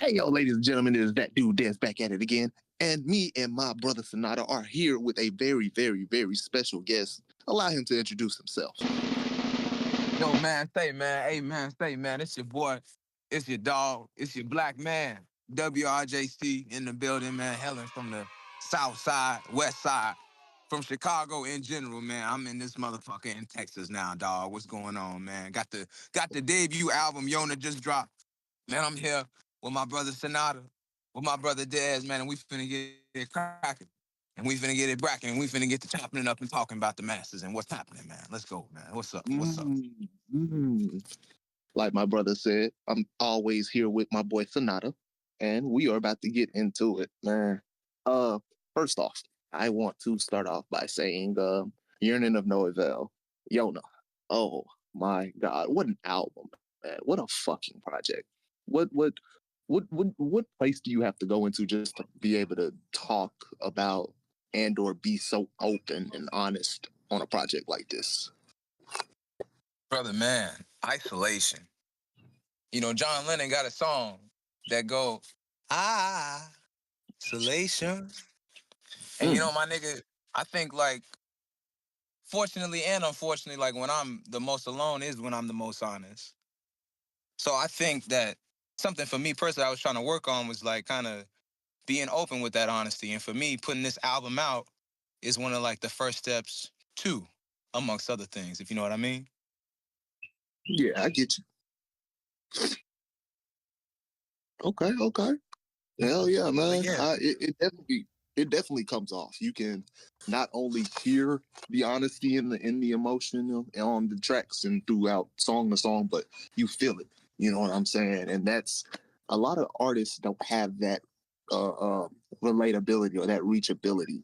Hey, yo, ladies and gentlemen, it is that dude Dance back at it again. And me and my brother Sonata are here with a very, very, very special guest. Allow him to introduce himself. Yo, man, say, man. Hey, man, say, man. It's your boy. It's your dog. It's your black man. w.rj.c in the building, man. Helen from the south side, west side. From Chicago in general, man. I'm in this motherfucker in Texas now, dog. What's going on, man? Got the debut album Yona just dropped. Man, I'm here with my brother Sonata, with my brother Dez, man, and we finna get it cracking. And we finna get it bracking, and we finna get to chopping it up and talking about the masses and what's happening, man. Let's go, man. What's up? What's up? Mm, mm. Like my brother said, I'm always here with my boy Sonata, and we are about to get into it, man. Uh, First off, I want to start off by saying, "Yearning of No Avail, Yona." Oh my God, what an album, man! What a fucking project. What place do you have to go into just to be able to talk about and or be so open and honest on a project like this? Brother, man, isolation. You know, John Lennon got a song that go, isolation. And you Mm, know, my nigga, I think like, fortunately and unfortunately, like when I'm the most alone is when I'm the most honest. So I think that something for me personally I was trying to work on was like kind of being open with that honesty. And for me, putting this album out is one of like the first steps too, amongst other things, if you know what I mean. yeah, I get you. Okay, okay. Hell yeah, But man. yeah, It definitely comes off. You can not only hear the honesty and the emotion on the tracks and throughout song to song, but you feel it. You know what I'm saying? And that's a lot of artists don't have that uh, uh, relatability or that reachability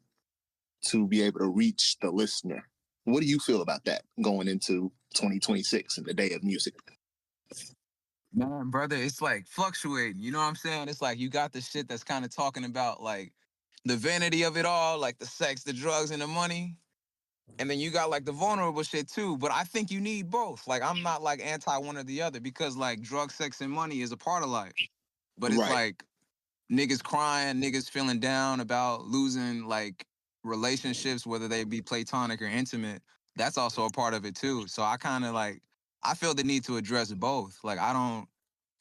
to be able to reach the listener. What do you feel about that going into 2026 and the day of music? man, brother, it's like fluctuating. You know what I'm saying? It's like you got the shit that's kind of talking about like the vanity of it all, like the sex, the drugs, and the money. And then you got like the vulnerable shit too. But I think you need both. Like I'm not like anti one or the other because like drug, sex, and money is a part of life. But it's Right. like niggas crying, niggas feeling down about losing like relationships, whether they be platonic or intimate. That's also a part of it too. So I kind of like I feel the need to address both. Like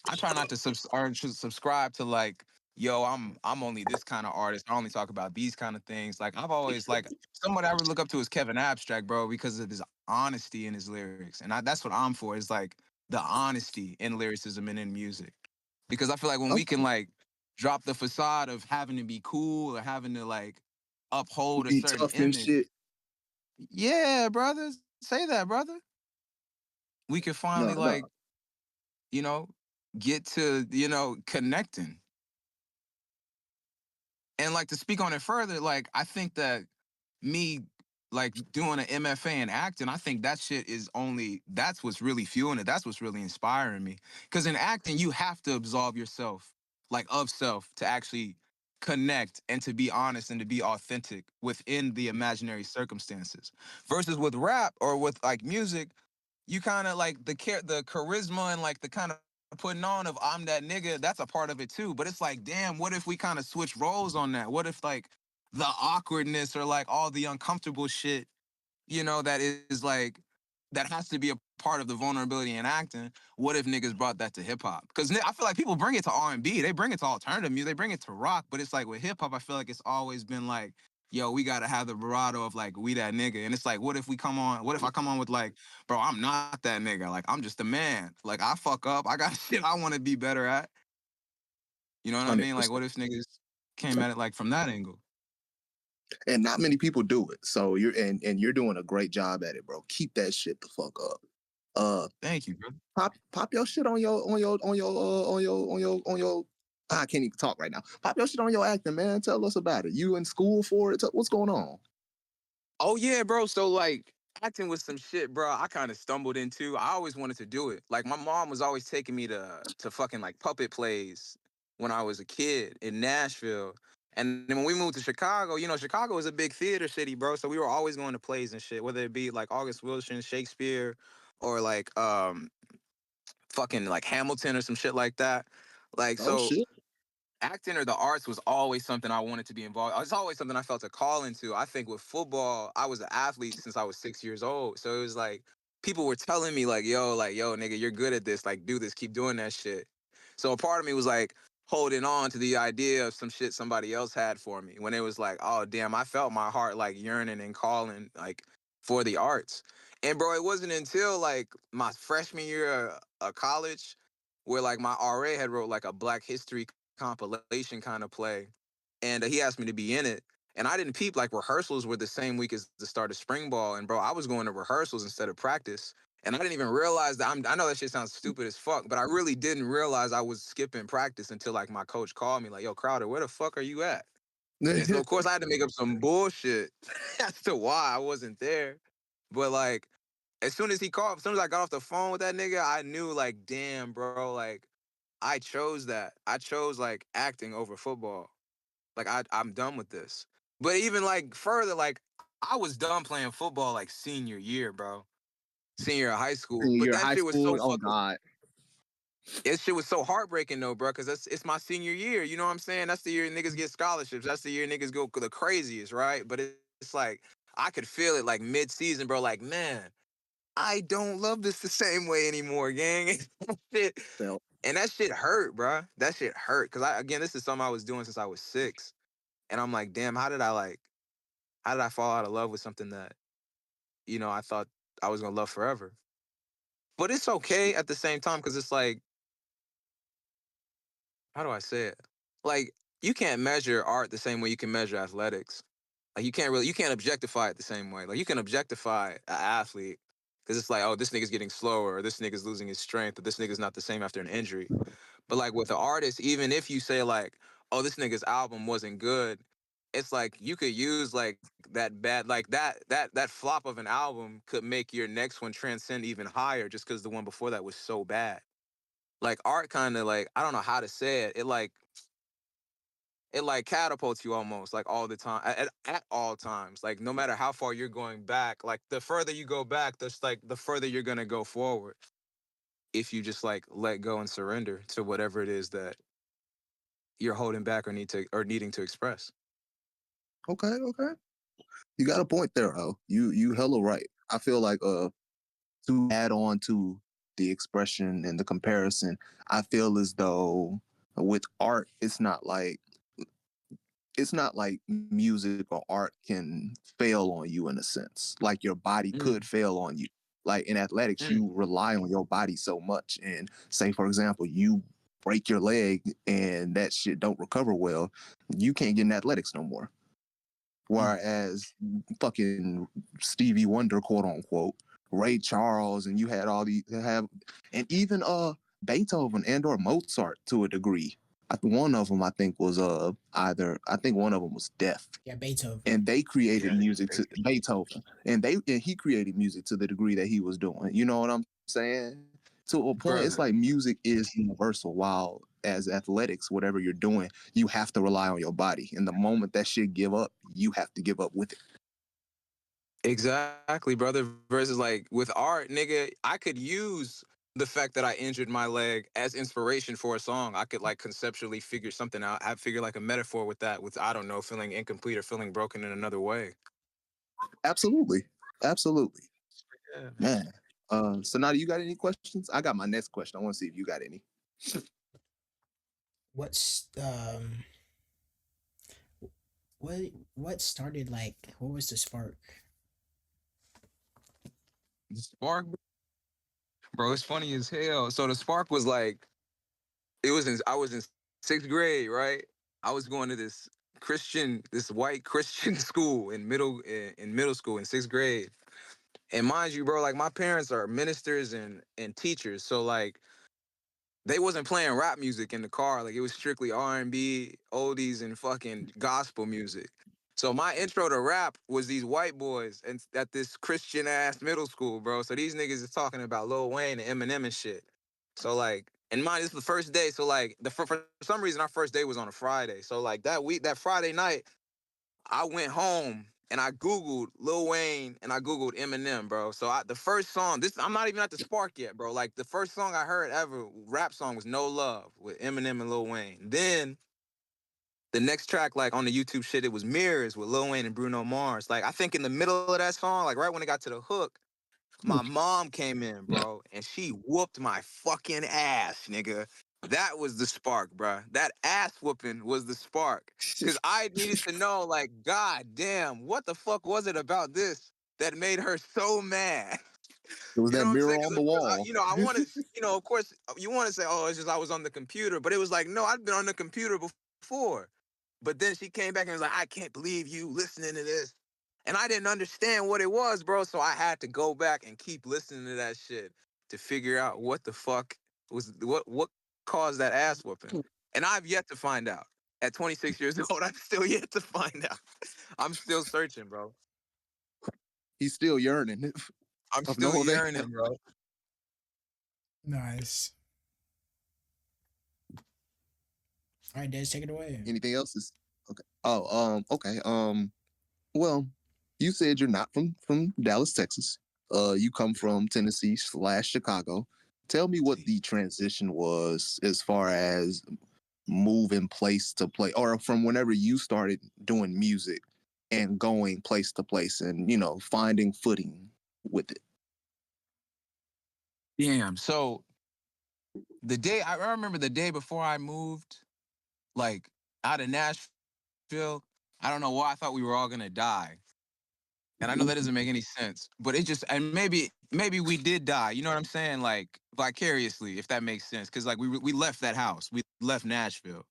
I try not to subscribe to like, yo, I'm only this kind of artist. I only talk about these kind of things. Like I've always like somebody I would look up to is Kevin Abstract, bro, because of his honesty in his lyrics, and that's what I'm for. Is like the honesty in lyricism and in music, because I feel like when we can like drop the facade of having to be cool or having to like uphold a Be certain tough and image, shit. yeah, brother, say that, brother. We can No, finally no. like you know get to connecting. And like to speak on it further, like I think that me like doing an MFA and acting, I think that shit is only that's what's really fueling it. That's what's really inspiring me. Cause in acting, you have to absolve yourself, like of self, to actually connect and to be honest and to be authentic within the imaginary circumstances. Versus with rap or with like music, you kind of like the charisma and like the kind of putting on of I'm that nigga, that's a part of it too. But it's like, damn, what if we kind of switch roles on that? What if like the awkwardness or like all the uncomfortable shit, that is like that has to be a part of the vulnerability in acting. What if niggas brought that to hip hop? Because I feel like people bring it to R&B, they bring it to alternative music, they bring it to rock, but it's like with hip hop, I feel like it's always been like, yo, we gotta have the bravado of like we that nigga. And it's like, what if we come on? What if I come on with like, bro, I'm not that nigga. Like I'm just a man. Like I fuck up. I got shit I want to be better at. You know what I mean? Like 100%. what if niggas came at it like from that angle? And not many people do it. So and you're doing a great job at it, bro. Keep that shit the fuck up. Uh, Thank you, bro. pop your shit on your. I can't even talk right now. Pop your shit on your acting, man. Tell us about it. You in school for it? What's going on? Oh yeah, bro. So like acting was some shit, bro. I kind of stumbled into. I always wanted to do it. Like my mom was always taking me to fucking like puppet plays when I was a kid in Nashville. And then when we moved to Chicago, Chicago is a big theater city, bro. So we were always going to plays and shit, whether it be like August Wilson, Shakespeare, or like fucking like Hamilton or some shit like that. Like Oh so shit. acting or the arts was always something I wanted to be involved. It's always something I felt a call into. I think with football, I was an athlete since I was 6 years old. So it was like people were telling me like, yo, nigga, you're good at this. Like, do this, keep doing that shit. So a part of me was like holding on to the idea of some shit somebody else had for me. When it was like, oh damn, I felt my heart like yearning and calling like for the arts. And bro, it wasn't until like my freshman year of college where like my RA had wrote like a Black History compilation kind of play, and he asked me to be in it. And I didn't peep like rehearsals were the same week as the start of spring ball, and bro, I was going to rehearsals instead of practice, and I didn't even realize that. I know that shit sounds stupid as fuck, but I really didn't realize I was skipping practice until like my coach called me like, "Yo, Crowder, where the fuck are you at?" And so of course I had to make up some bullshit as to why I wasn't there. But like as soon as he called, as soon as I got off the phone with that nigga, I knew like, damn, bro, like I chose that. I chose like acting over football. Like I'm done with this. But even like further, like I was done playing football like senior year, bro. Senior year of high school. In But your that high shit was so school, oh fucking God. that shit was so heartbreaking though, bro, because it's my senior year. You know what I'm saying? That's the year niggas get scholarships. That's the year niggas go the craziest, right? But it's like I could feel it like mid-season, bro. Like, man, I don't love this the same way anymore, gang. Shit. Felt. And that shit hurt, bro. That shit hurt. Cause again, this is something I was doing since I was 6. And I'm like, damn, how did I fall out of love with something that, I thought I was gonna love forever? But it's okay at the same time, because it's like, how do I say it? Like, you can't measure art the same way you can measure athletics. Like you can't objectify it the same way. Like you can objectify an athlete because it's like, oh, this nigga's getting slower, or this nigga's losing his strength, or this nigga's not the same after an injury. But like with the artist, even if you say like, oh, this nigga's album wasn't good, it's like you could use like that bad, like that flop of an album could make your next one transcend even higher just because the one before that was so bad. Like art kind of like, I don't know how to say it. It like catapults you almost like all the time at all times. Like no matter how far you're going back, like the further you go back, that's like the further you're gonna go forward if you just like let go and surrender to whatever it is that you're holding back or needing to express. Okay, okay. You got a point there, oh. You hella right. I feel like to add on to the expression and the comparison, I feel as though with art, it's not like music or art can fail on you in a sense. Like your body could Mm, fail on you. Like in athletics, mm, you rely on your body so much. And say, for example, you break your leg and that shit don't recover well, you can't get in athletics no more. mm. Whereas fucking Stevie Wonder, quote unquote, Ray Charles, and you had all these have, and even Beethoven and or Mozart to a degree. One of them I think was either I think one of them was deaf, Yeah, Beethoven. and they created Yeah. music to Beethoven, and he created music to the degree that he was doing. You know what I'm saying? To a point, it's Brother. like music is universal. While as athletics, whatever you're doing, you have to rely on your body. And the moment that shit give up, you have to give up with it. Exactly, brother. Versus like with art, nigga, I could use the fact that I injured my leg as inspiration for a song. I could like conceptually figure something out. I figure like a metaphor with that, with I don't know, feeling incomplete or feeling broken in another way. Absolutely, absolutely, Yeah, man. man. So now, do you got any questions? I got my next question. I want to see if you got any. What's what started like what was the spark? The spark, bro, it's funny as hell. So the spark was like, I was in 6th grade, right? I was going to this white Christian school in middle school in 6th grade. And mind you, bro, like my parents are ministers and teachers. So like they wasn't playing rap music in the car. Like it was strictly R&B, oldies, and fucking gospel music. So my intro to rap was these white boys and at this Christian ass middle school, bro. So these niggas is talking about Lil Wayne and Eminem and shit. So like, and mine, this is the first day. So like, for some reason, our first day was on a Friday. So like that Friday night, I went home and I Googled Lil Wayne and I Googled Eminem, bro. So the first song, I'm not even at the spark yet, bro. Like the first song I heard ever, rap song, was No Love with Eminem and Lil Wayne. Then The next track, like on the YouTube shit, it was Mirrors with Lil Wayne and Bruno Mars. Like I think in the middle of that song, like right when it got to the hook, my mom came in, bro, and she whooped my fucking ass, nigga. That was the spark, bro. That ass whooping was the spark. Cause I needed to know, like, god damn, what the fuck was it about this that made her so mad? It was You know that what I'm saying? mirror on Because the of course, wall. I want to, of course, you want to say, oh, it's just I was on the computer, but it was like, no, I'd been on the computer before. But then she came back and was like, I can't believe you listening to this. And I didn't understand what it was, bro. So I had to go back and keep listening to that shit to figure out what the fuck was what caused that ass whooping. And I've yet to find out. At 26 years old, I'm still yet to find out. I'm still searching, bro. He's still yearning I'm of still no avail. yearning, bro. Nice. All right, Des, take it away. Anything else is okay. Oh, okay. Well, you said you're not from Dallas, Texas. You come from Tennessee / Chicago. Tell me what the transition was as far as moving place to place, or from whenever you started doing music and going place to place, and finding footing with it. Damn. So I remember the day before I moved, like out of Nashville. I don't know why I thought we were all gonna die. And I know that doesn't make any sense, but it just and maybe we did die. You know what I'm saying? Like vicariously, if that makes sense. Because like we left that house, we left Nashville.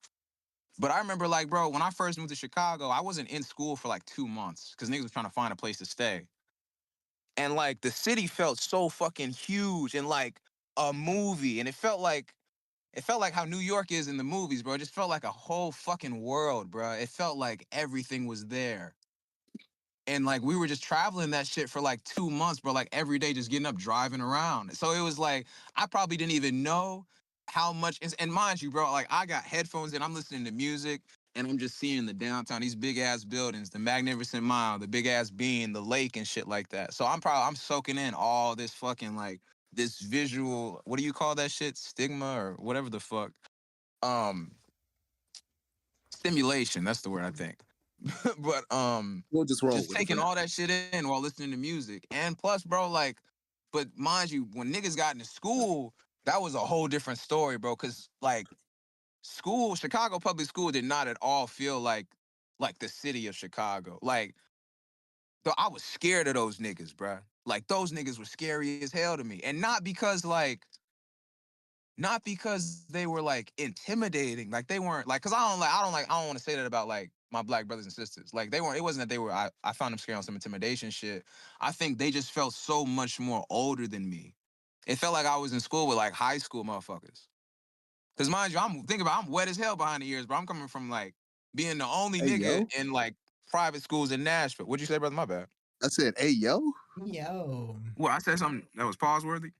But I remember like, bro, when I first moved to Chicago, I wasn't in school for like 2 months because niggas was trying to find a place to stay. And like the city felt so fucking huge and like a movie, and it felt like how New York is in the movies, bro. It just felt like a whole fucking world, bro. It felt like everything was there. And like we were just traveling that shit for like 2 months, bro. Like every day, just getting up, driving around. So it was like I probably didn't even know how much. And mind you, bro, like I got headphones and I'm listening to music, and I'm just seeing the downtown, these big ass buildings, the Magnificent Mile, the big ass bean, the lake, and shit like that. So I'm soaking in all this fucking like this visual. What do you call that shit? Stigma or whatever the fuck. Um, Stimulation. That's the word I think. But We'll just roll just with it for taking now. all that shit in while listening to music. And plus, bro, like, but mind you, when niggas got into school, that was a whole different story, bro. Cause like school, Chicago public school did not at all feel like the city of Chicago. Like, though I was scared of those niggas, bro. Like those niggas were scary as hell to me. And not because they were like intimidating. Like they weren't like because I don't want to say that about like my black brothers and sisters. Like they weren't, it wasn't that they were I found them scary on some intimidation shit. I think they just felt so much more older than me. It felt like I was in school with like high school motherfuckers. Cause mind you, I'm wet as hell behind the ears, bro. I'm coming from like being the only Hey nigga yo, in like private schools in Nashville. What'd you say, brother? My bad. I said, hey yo. Yo, Well, I said something that was pause worthy.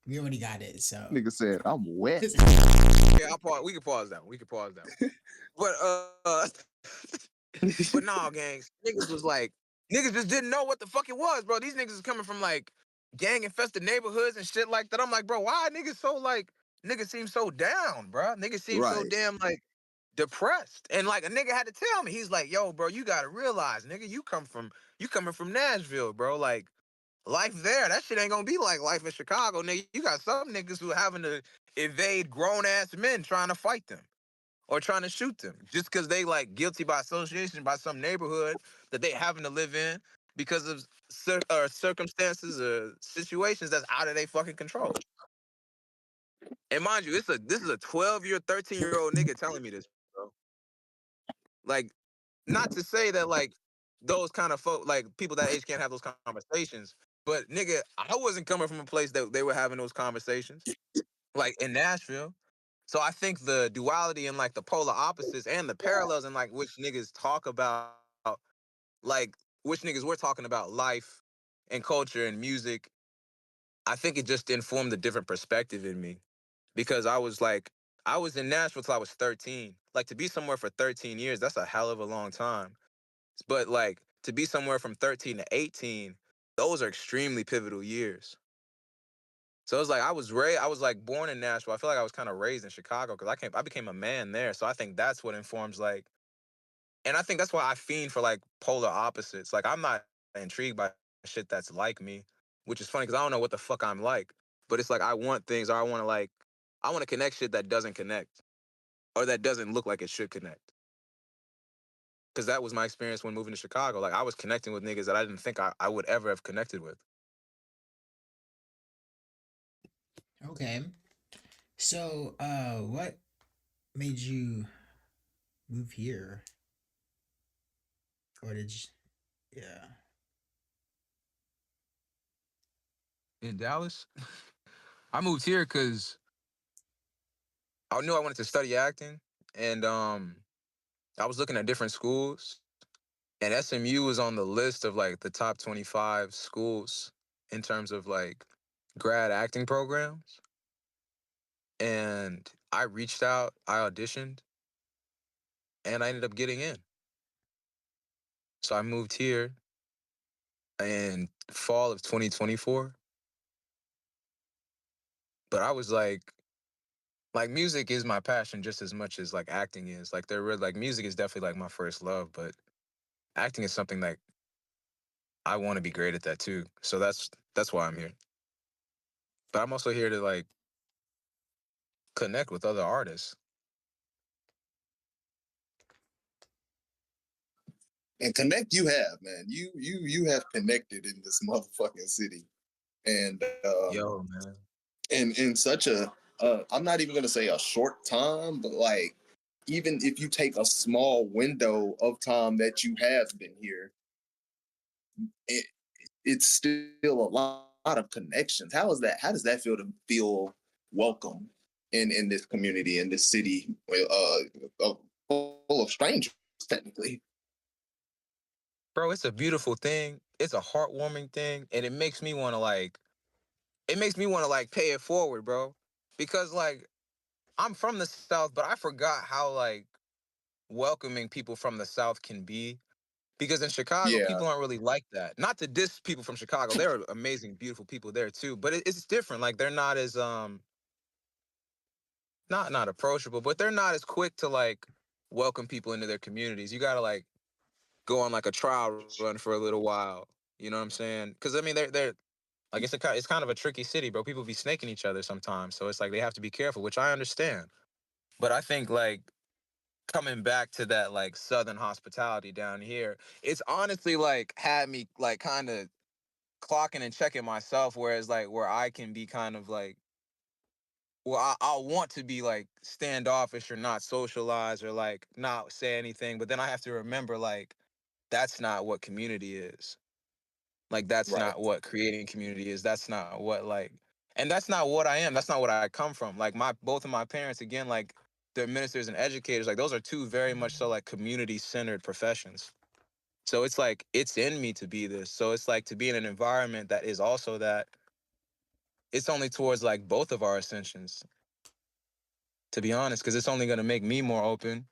we already got it. So, Nigga said, I'm wet. Yeah, I'll pause. We can pause that one. We can pause that one. But but nah, gangs. Niggas was like, niggas just didn't know what the fuck it was, bro. These niggas is coming from like gang infested neighborhoods and shit like that. I'm like, bro, why niggas so like, niggas seem so down, bro. Niggas seem so Right. damn like depressed. And like a nigga had to tell me, he's like, yo, bro, you gotta realize, nigga, you coming from Nashville, bro. Like life there, that shit ain't gonna be like life in Chicago, nigga. You got some niggas who having to evade grown ass men trying to fight them or trying to shoot them just because they like guilty by association by some neighborhood that they happen to live in because of circumstances or situations that's out of their fucking control. And mind you, this is a 12-year, 13-year-old nigga telling me this, bro. Like, not to say that like those kind of folk, like people that age can't have those conversations, but nigga, I wasn't coming from a place that they were having those conversations, like in Nashville. So I think the duality and like the polar opposites and the parallels and like which niggas talk about, like which niggas we're talking about life and culture and music. I think it just informed a different perspective in me because I was in Nashville till I was 13. Like to be somewhere for 13 years, that's a hell of a long time. But like to be somewhere from 13 to 18, those are extremely pivotal years. So it's like I was like born in Nashville. I feel like I was kind of raised in Chicago because I became a man there. So I think that's what informs like, and I think that's why I fiend for like polar opposites. Like I'm not intrigued by shit that's like me, which is funny because I don't know what the fuck I'm like. But it's like I want things, or I want to connect shit that doesn't connect, or that doesn't look like it should connect. Because that was my experience when moving to Chicago. Like I was connecting with niggas that I didn't think I would ever have connected with. Okay. So, what made you move here? Or did you, yeah. In Dallas, I moved here because I knew I wanted to study acting, and I was looking at different schools, and SMU was on the list of like the top 25 schools in terms of like grad acting programs. And I reached out, I auditioned, and I ended up getting in. So I moved here in fall of 2024. But I was like music is my passion just as much as like acting is. Like they're really like music is definitely like my first love, but acting is something like I want to be great at that too. So that's why I'm here. But I'm also here to like connect with other artists. And connect you have, man. You have connected in this motherfucking city. And Yo, man. in such a I'm not even gonna say a short time, but like even if you take a small window of time that you have been here, it, it's still a lot of connections. How is that? How does that feel to feel welcome in this community, in this city, full of strangers, technically? Bro, it's a beautiful thing. It's a heartwarming thing. And it makes me want to like pay it forward, bro. Because like I'm from the South, but I forgot how like welcoming people from the South can be. Because in Chicago, Yeah, people aren't really like that. Not to diss people from Chicago. There are amazing, beautiful people there too. But it's different. Like they're not as not approachable, but they're not as quick to like welcome people into their communities. You gotta like go on like a trial run for a little while. You know what I'm saying? Because I mean, they're like it's kind of a tricky city, bro. People be snaking each other sometimes, so it's like they have to be careful, which I understand. But I think like coming back to that like southern hospitality down here, it's honestly like had me like kind of clocking and checking myself, whereas like where I can be kind of like well, I want to be like standoffish or not socialize or like not say anything, but then I have to remember like that's not what community is. Like that's right, not what creating community is. That's not what like, and that's not what I am. That's not what I come from. Like my both of my parents, again, like they're ministers and educators. Like those are two very much so like community centered professions. So it's like it's in me to be this. So it's like to be in an environment that is also that it's only towards like both of our ascensions, to be honest, because it's only gonna make me more open.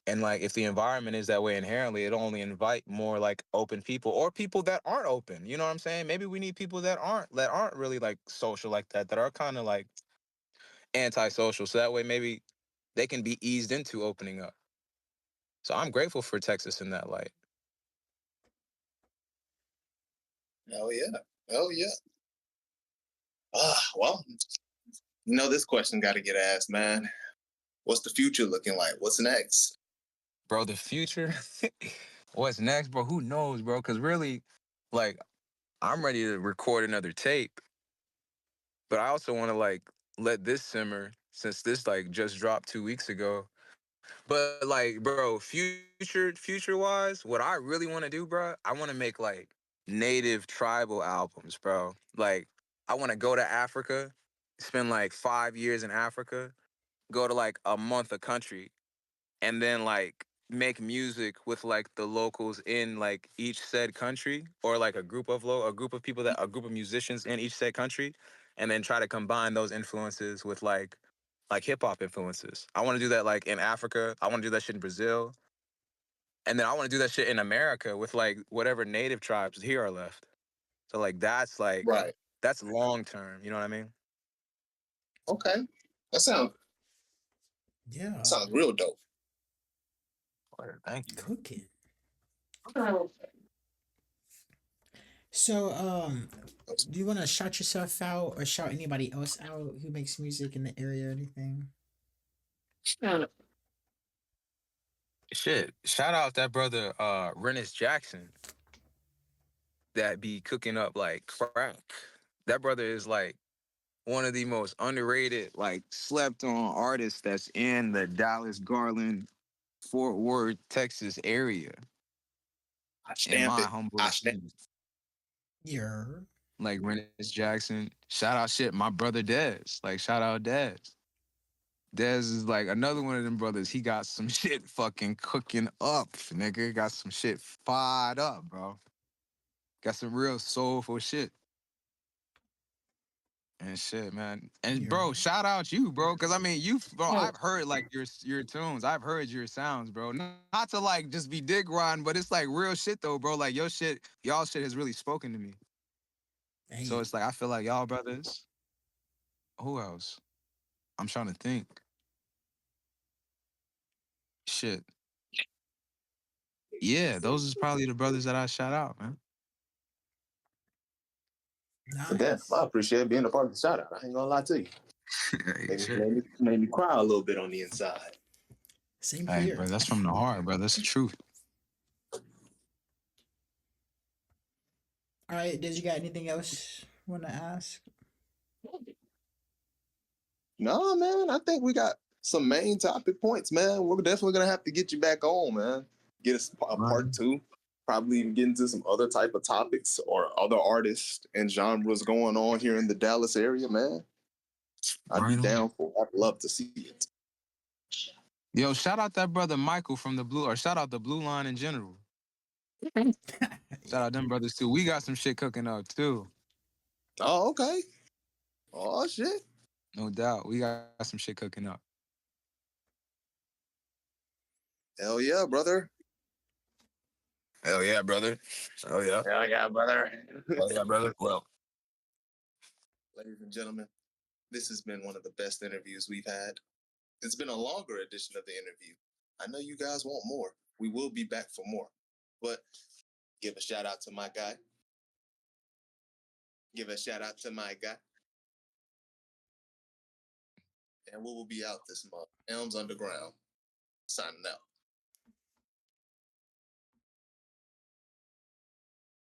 And like if the environment is that way inherently, it'll only invite more like open people or people that aren't open. You know what I'm saying? Maybe we need people that aren't really like social like that are kind of like antisocial. So that way maybe they can be eased into opening up. So I'm grateful for Texas in that light. hell yeah, hell yeah. Well, this question got to get asked, man. What's the future looking like? What's next? Bro, the future, what's next, bro? Who knows, bro? Cause really, like, I'm ready to record another tape, but I also want to like let this simmer since this like just dropped 2 weeks ago. But like, bro, future wise, what I really want to do, bro, I want to make like native tribal albums, bro. Like, I want to go to Africa, spend like 5 years in Africa, go to like a month a country, and then like make music with like the locals in like each said country, or like a group of people that a group of musicians in each said country, and then try to combine those influences with like hip hop influences. I want to do that like in Africa. I want to do that shit in Brazil. And then I want to do that shit in America with like whatever native tribes here are left. So like that's like Right. That's long term. You know what I mean? Okay, that sounds Yeah, sounds real dope. Thank you. cooking. So, do you want to shout yourself out or shout anybody else out who makes music in the area or anything? Shit. Shout out that brother Rennis Jackson that be cooking up like crack. That brother is like one of the most underrated, like slept on artists that's in the Dallas, Garland, Fort Worth, Texas area. I In stamp my it. humble I stamp. opinion. Yeah. Like Rennis Jackson. Shout out shit, my brother Dez. Like shout out Dez. Dez is like another one of them brothers. He got some shit fucking cooking up, nigga. Got some shit fired up, bro. Got some real soulful shit. And shit, man. And Yeah. bro, shout out you, bro. Cause I mean, bro, I've heard like your tunes. I've heard your sounds, bro. Not to like just be dick riding, but it's like real shit though, bro. Like your shit, y'all shit has really spoken to me. So Hey. it's like I feel like y'all brothers. Who else? I'm trying to think. Shit. Yeah, those is probably the brothers that I shout out, man. Damn, I Nice. appreciate being a part of the shout out. I ain't gonna lie to you. Hey, Made me, shit. made me, made me cry a little bit on the inside. Same Hey, here. bro, that's from the heart, bro. That's the truth. All right. Did you got anything else you want to ask? No, man, I think we got some main topic points, man. We're definitely gonna have to get you back on, man. Get us a Right. part two. Probably even get into some other type of topics or other artists and genres going on here in the Dallas area, man. I'd be Right on. down for. I'd love to see it. Yo, shout out that brother Michael from the Blue, or shout out the Blue Line in general. Shout out them brothers too. We got some shit cooking up too. Oh, okay. Oh shit. No doubt. We got some shit cooking up. Hell yeah, brother. Hell yeah, brother. Oh yeah. Hell yeah, brother. Oh yeah, brother. Well, Ladies and gentlemen, this has been one of the best interviews we've had. It's been a longer edition of the interview. I know you guys want more. We will be back for more. But give a shout out to my guy. Give a shout out to my guy. And we will be out this month. Elms Underground. Signing out.